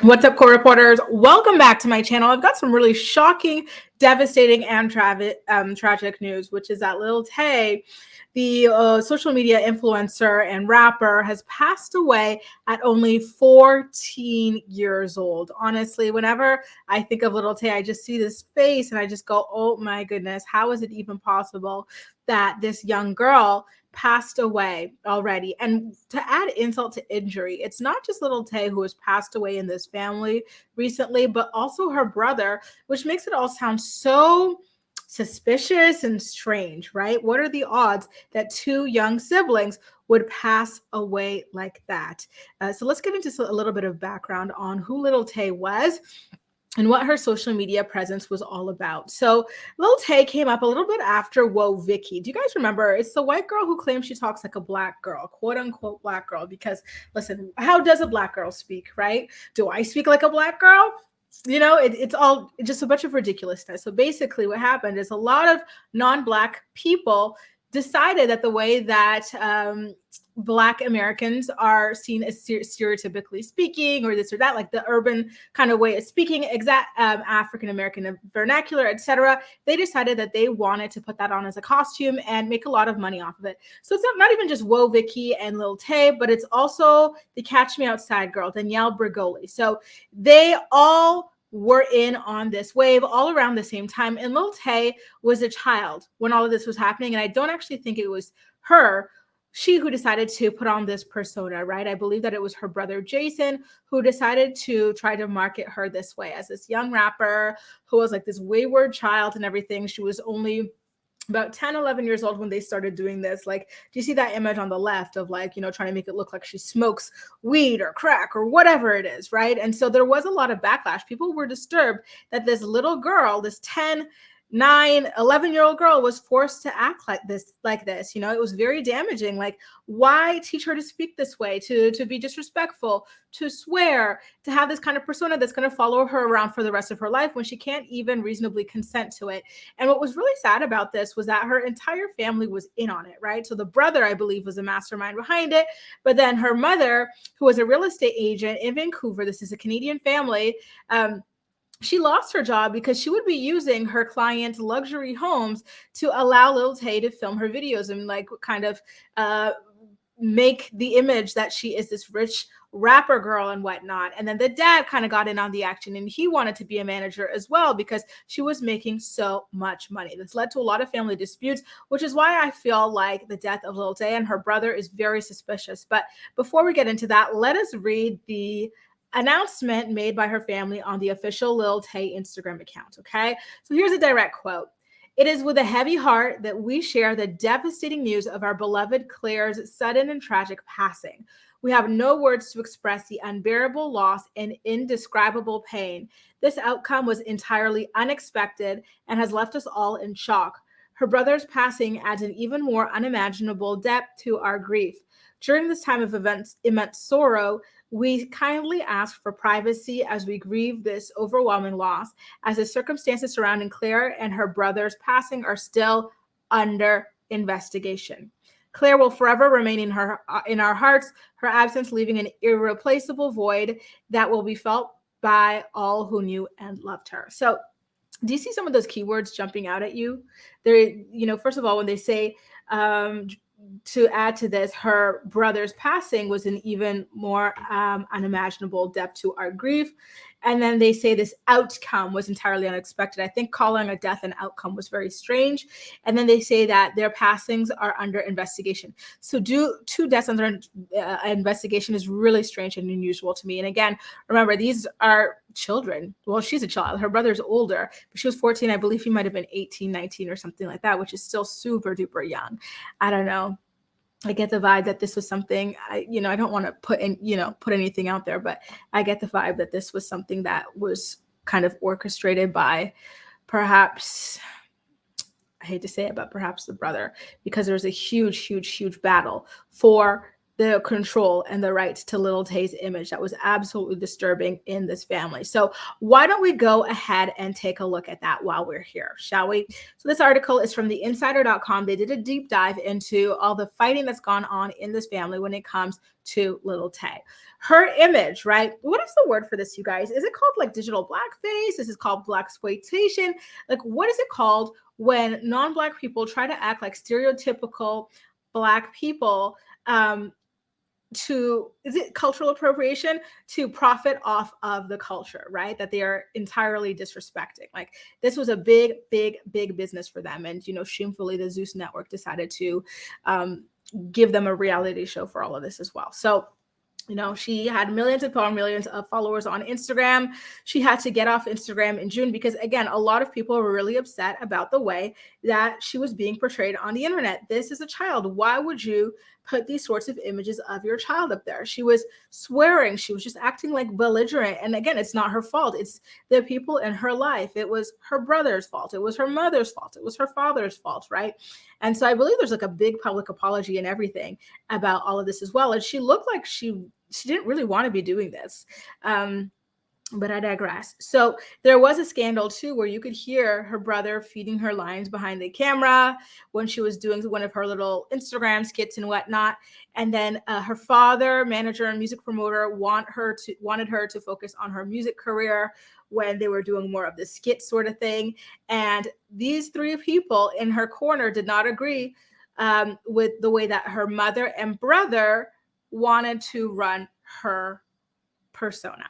What's up, core reporters? Welcome back to my channel. I've got some really shocking, devastating, and tragic news, which is that Lil Tay, the social media influencer and rapper, has passed away at only 14 years old. Honestly, whenever I think of Lil Tay, I just see this face and I just go, oh my goodness, how is it even possible that this young girl passed away already? And to add insult to injury, it's not just Little Tay who has passed away in this family recently, but also her brother, which makes it all sound so suspicious and strange, right? What are the odds that two young siblings would pass away like that? So let's get into a little bit of background on who Little Tay was and what her social media presence was all about. So Lil Tay came up a little bit after Whoa Vicky. Do you guys remember? It's the white girl who claims she talks like a black girl, quote unquote black girl. Because listen, how does a black girl speak, right? Do I speak like a black girl? It's all just a bunch of ridiculousness. So basically what happened is a lot of non-black people decided that the way that Black Americans are seen as stereotypically speaking, or this or that, like the urban kind of way of speaking, exact African American vernacular, etc. They decided that they wanted to put that on as a costume and make a lot of money off of it. So it's not even just Whoa Vicky and Lil Tay, but it's also the Catch Me Outside girl, Danielle Bregoli. So they all were in on this wave all around the same time. And Lil Tay was a child when all of this was happening. And I don't actually think it was she who decided to put on this persona, right? I believe that it was her brother Jason who decided to try to market her this way as this young rapper who was like this wayward child and everything. She was only about 10, 11 years old when they started doing this. Like, do you see that image on the left of like, trying to make it look like she smokes weed or crack or whatever it is, right? And so there was a lot of backlash. People were disturbed that this little girl, this 10, 9, 11-year-old girl was forced to act like this. It was very damaging. Like, why teach her to speak this way, to be disrespectful, to swear, to have this kind of persona that's going to follow her around for the rest of her life when she can't even reasonably consent to it? And what was really sad about this was that her entire family was in on it, right? So the brother, I believe, was a mastermind behind it, but then her mother, who was a real estate agent in Vancouver, this is a Canadian family, she lost her job because she would be using her client's luxury homes to allow Lil Tay to film her videos and like kind of make the image that she is this rich rapper girl and whatnot. And then the dad kind of got in on the action and he wanted to be a manager as well because she was making so much money. This led to a lot of family disputes, which is why I feel like the death of Lil Tay and her brother is very suspicious. But before we get into that, let us read the announcement made by her family on the official Lil Tay Instagram account. Okay, so here's a direct quote. It is with a heavy heart that we share the devastating news of our beloved Claire's sudden and tragic passing. We have no words to express the unbearable loss and indescribable pain. This outcome was entirely unexpected and has left us all in shock. Her brother's passing adds an even more unimaginable depth to our grief. During this time of immense sorrow, we kindly ask for privacy as we grieve this overwhelming loss, as the circumstances surrounding Claire and her brother's passing are still under investigation. Claire will forever remain in our hearts, her absence leaving an irreplaceable void that will be felt by all who knew and loved her. So, do you see some of those keywords jumping out at you? First of all, when they say, to add to this, her brother's passing was an even more unimaginable depth to our grief. And then they say this outcome was entirely unexpected. I think calling a death an outcome was very strange. And then they say that their passings are under investigation. So two deaths under investigation is really strange and unusual to me. And again, remember, these are children. Well, she's a child. Her brother's older, but she was 14. I believe he might have been 18, 19 or something like that, which is still super duper young. I don't know. I get the vibe that this was something, I don't want to put anything out there, but I get the vibe that this was something that was kind of orchestrated by perhaps, I hate to say it, but perhaps the brother, because there was a huge, huge, huge battle for the control and the rights to Lil Tay's image that was absolutely disturbing in this family. So why don't we go ahead and take a look at that while we're here, shall we? So this article is from the insider.com. They did a deep dive into all the fighting that's gone on in this family when it comes to Lil Tay. Her image, right? What is the word for this, you guys? Is it called like digital blackface? This is called black exploitation. Like, what is it called when non-black people try to act like stereotypical black people, to, is it cultural appropriation, to profit off of the culture, right? That they are entirely disrespecting. Like, this was a big, big, big business for them. And, shamefully, the Zeus Network decided to give them a reality show for all of this as well. So, she had millions of followers on Instagram. She had to get off Instagram in June because, again, a lot of people were really upset about the way that she was being portrayed on the internet. This is a child. Why would you put these sorts of images of your child up there? She was swearing. She was just acting like belligerent. And again, it's not her fault. It's the people in her life. It was her brother's fault. It was her mother's fault. It was her father's fault, right? And so I believe there's like a big public apology and everything about all of this as well. And she looked like she didn't really want to be doing this. But I digress. So there was a scandal too, where you could hear her brother feeding her lines behind the camera when she was doing one of her little Instagram skits and whatnot. And then her father, manager, and music promoter wanted her to focus on her music career when they were doing more of the skit sort of thing. And these three people in her corner did not agree with the way that her mother and brother wanted to run her persona.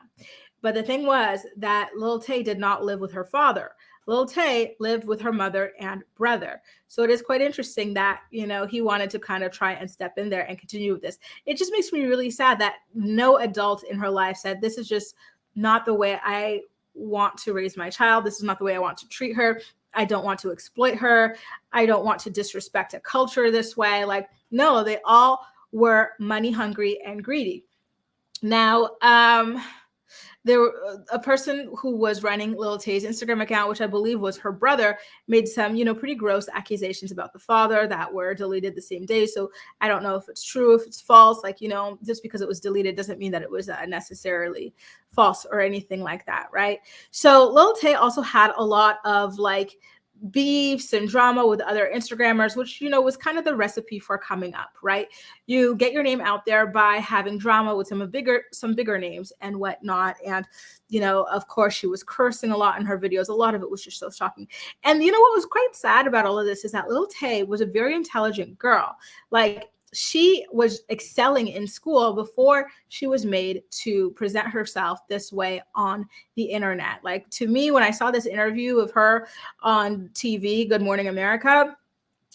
But the thing was that Lil Tay did not live with her father. Lil Tay lived with her mother and brother. So it is quite interesting that, he wanted to kind of try and step in there and continue with this. It just makes me really sad that no adult in her life said, this is just not the way I want to raise my child. This is not the way I want to treat her. I don't want to exploit her. I don't want to disrespect a culture this way. Like, no, they all were money hungry and greedy. Now, there a person who was running Lil Tay's Instagram account, which I believe was her brother, made some, pretty gross accusations about the father that were deleted the same day. So I don't know if it's true, if it's false. Like, just because it was deleted doesn't mean that it was necessarily false or anything like that, right? So Lil Tay also had a lot of like beefs and drama with other Instagrammers, which, was kind of the recipe for coming up, right? You get your name out there by having drama with some bigger names and whatnot. And, of course, she was cursing a lot in her videos. A lot of it was just so shocking. And what was quite sad about all of this is that Lil Tay was a very intelligent girl. Like, she was excelling in school before she was made to present herself this way on the internet. Like, to me, when I saw this interview of her on TV, Good Morning America,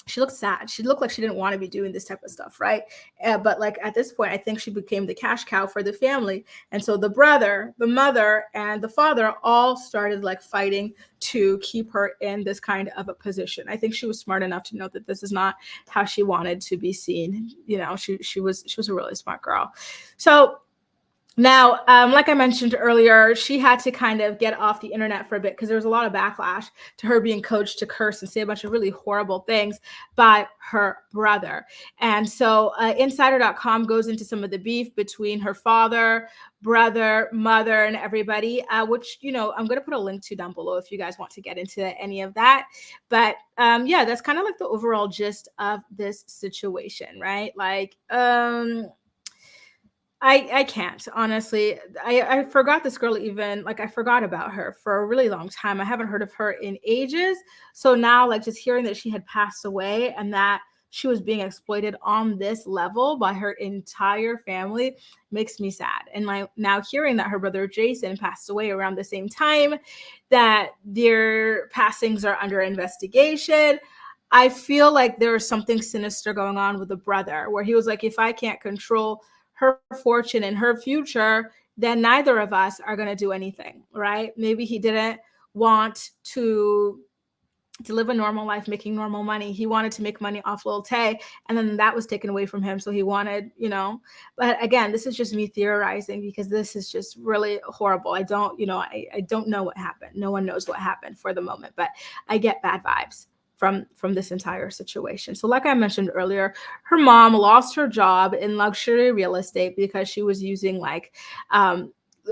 she looked sad. She looked like she didn't want to be doing this type of stuff, right? But like at this point, I think she became the cash cow for the family. And so the brother, the mother, and the father all started like fighting to keep her in this kind of a position. I think she was smart enough to know that this is not how she wanted to be seen. She was a really smart girl. So now, like I mentioned earlier, she had to kind of get off the internet for a bit because there was a lot of backlash to her being coached to curse and say a bunch of really horrible things by her brother. And so insider.com goes into some of the beef between her father, brother, mother, and everybody, which, I'm going to put a link to down below if you guys want to get into any of that. But yeah, that's kind of like the overall gist of this situation, right? Like, I can't, honestly. I forgot this girl even, like, I forgot about her for a really long time. I haven't heard of her in ages. So now, like, just hearing that she had passed away and that she was being exploited on this level by her entire family makes me sad. And like now hearing that her brother Jason passed away around the same time, that their passings are under investigation, I feel like there's something sinister going on with the brother, where he was like, if I can't control her fortune and her future, then neither of us are going to do anything, right? Maybe he didn't want to live a normal life, making normal money. He wanted to make money off Lil Tay, and then that was taken away from him. So he wanted, but again, this is just me theorizing because this is just really horrible. I don't know what happened. No one knows what happened for the moment, but I get bad vibes. from this entire situation. So like I mentioned earlier, her mom lost her job in luxury real estate because she was using like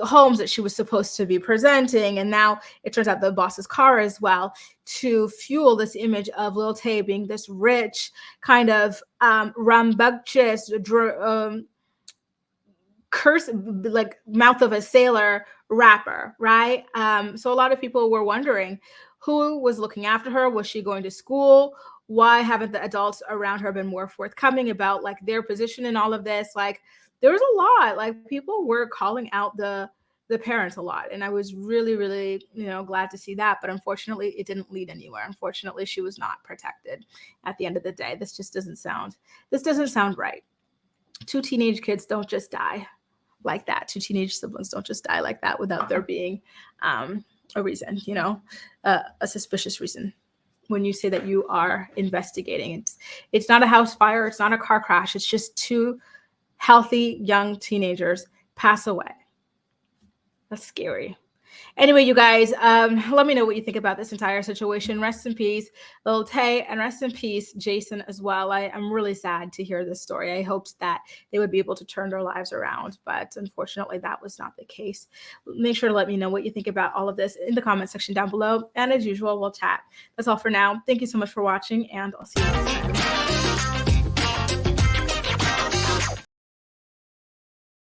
homes that she was supposed to be presenting, and now it turns out the boss's car as well, to fuel this image of Lil Tay being this rich kind of rambunctious curse, like mouth of a sailor rapper, right? So a lot of people were wondering who was looking after her. Was she going to school? Why haven't the adults around her been more forthcoming about like their position in all of this? Like there was a lot, like people were calling out the parents a lot, and I was really really glad to see that. But unfortunately it didn't lead anywhere. Unfortunately she was not protected at the end of the day. This doesn't sound right. Two teenage kids don't just die like that. Two teenage siblings don't just die like that without there being a reason, a suspicious reason. When you say that you are investigating, it's not a house fire, it's not a car crash, it's just two healthy young teenagers pass away. That's scary. Anyway, you guys, let me know what you think about this entire situation. Rest in peace, Lil Tay, and rest in peace, Jason, as well. I'm really sad to hear this story. I hoped that they would be able to turn their lives around, but unfortunately, that was not the case. Make sure to let me know what you think about all of this in the comment section down below. And as usual, we'll chat. That's all for now. Thank you so much for watching, and I'll see you next time.